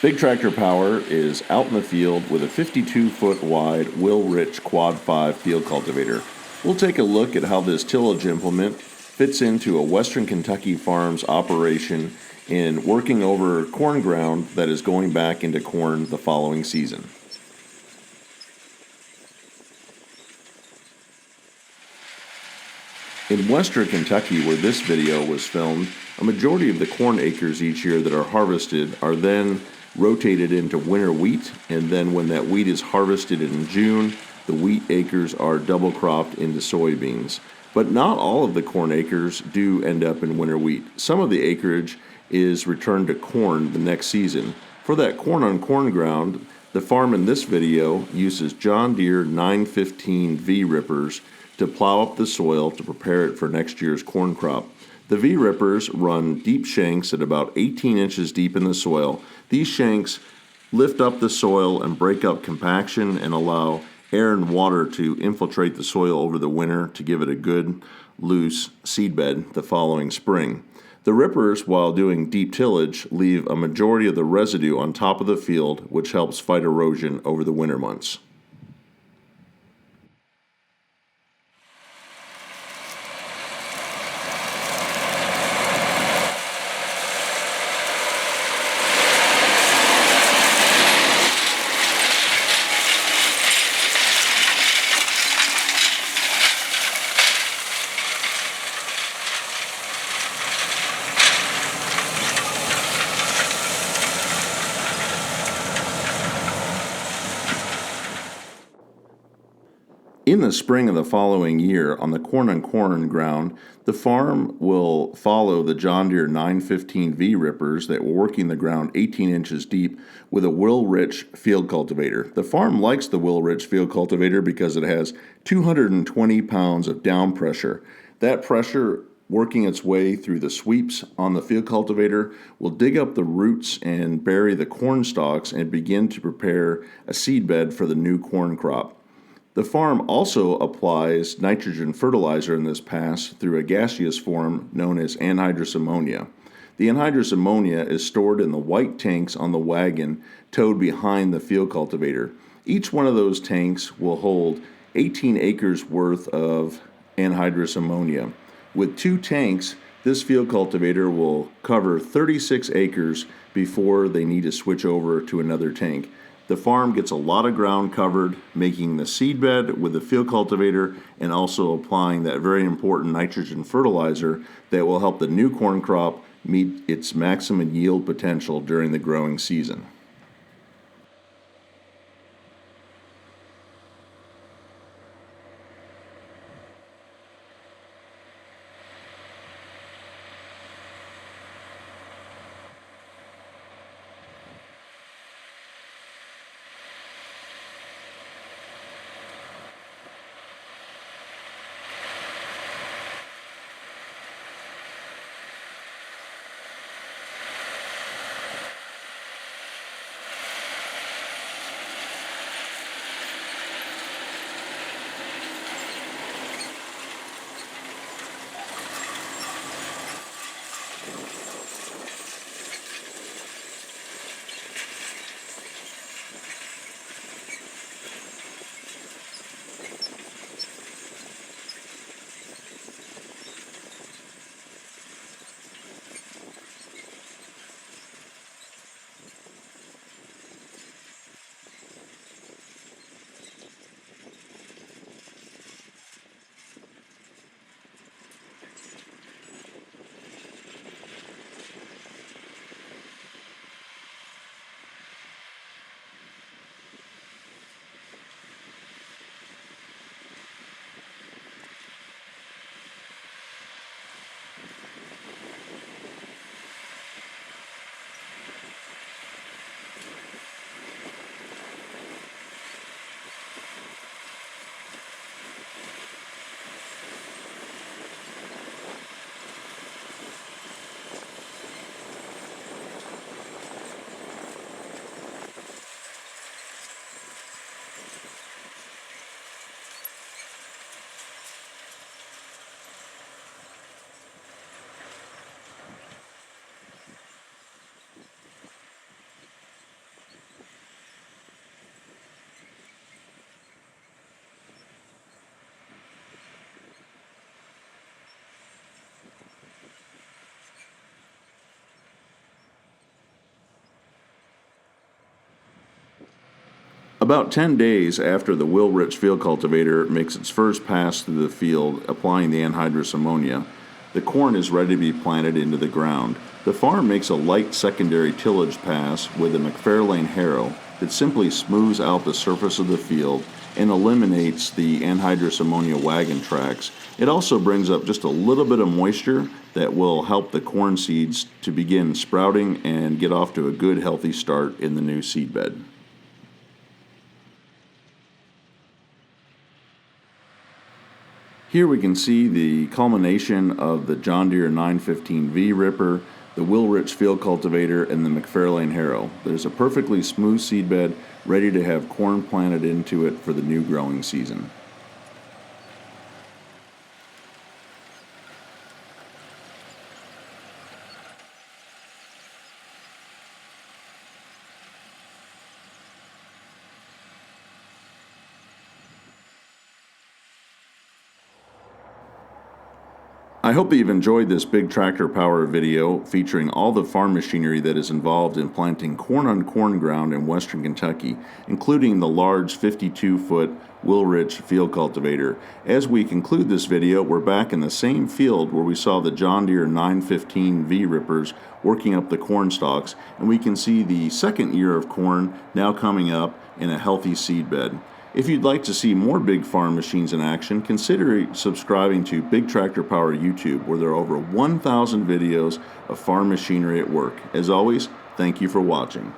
Big Tractor Power is out in the field with a 52-foot wide Will-Rich Quad 5 field cultivator. We'll take a look at how this tillage implement fits into a Western Kentucky farm's operation in working over corn ground that is going back into corn the following season. In Western Kentucky, where this video was filmed, a majority of the corn acres each year that are harvested are then rotated into winter wheat, and then when that wheat is harvested in June, the wheat acres are double cropped into soybeans. But not all of the corn acres do end up in winter wheat. Some of the acreage is returned to corn the next season. For that corn on corn ground, the farm in this video uses John Deere 915 V-rippers to plow up the soil to prepare it for next year's corn crop. The V-rippers run deep shanks at about 18 inches deep in the soil. These shanks lift up the soil and break up compaction and allow air and water to infiltrate the soil over the winter to give it a good, loose seedbed the following spring. The rippers, while doing deep tillage, leave a majority of the residue on top of the field, which helps fight erosion over the winter months. In the spring of the following year, on the corn on corn ground, the farm will follow the John Deere 915 V-rippers that were working the ground 18 inches deep with a Will-Rich field cultivator. The farm likes the Will-Rich field cultivator because it has 220 pounds of down pressure. That pressure working its way through the sweeps on the field cultivator will dig up the roots and bury the corn stalks and begin to prepare a seedbed for the new corn crop. The farm also applies nitrogen fertilizer in this pass through a gaseous form known as anhydrous ammonia. The anhydrous ammonia is stored in the white tanks on the wagon towed behind the field cultivator. Each one of those tanks will hold 18 acres worth of anhydrous ammonia. With 2 tanks, this field cultivator will cover 36 acres before they need to switch over to another tank. The farm gets a lot of ground covered, making the seedbed with the field cultivator and also applying that very important nitrogen fertilizer that will help the new corn crop meet its maximum yield potential during the growing season. About 10 days after the will-rich field cultivator makes its first pass through the field applying the anhydrous ammonia, the corn is ready to be planted into the ground. The farm makes a light secondary tillage pass with a McFarlane harrow that simply smooths out the surface of the field and eliminates the anhydrous ammonia wagon tracks. It also brings up just a little bit of moisture that will help the corn seeds to begin sprouting and get off to a good healthy start in the new seed bed. Here we can see the culmination of the John Deere 915V ripper, the will-rich field cultivator, and the McFarlane harrow. There's a perfectly smooth seedbed ready to have corn planted into it for the new growing season. I hope that you've enjoyed this Big Tractor Power video featuring all the farm machinery that is involved in planting corn on corn ground in western Kentucky, including the large 52-foot will-rich field cultivator. As we conclude this video, we're back in the same field where we saw the John Deere 915V rippers working up the corn stalks, and we can see the second year of corn now coming up in a healthy seed bed. If you'd like to see more big farm machines in action, consider subscribing to Big Tractor Power YouTube, where there are over 1,000 videos of farm machinery at work. As always, thank you for watching.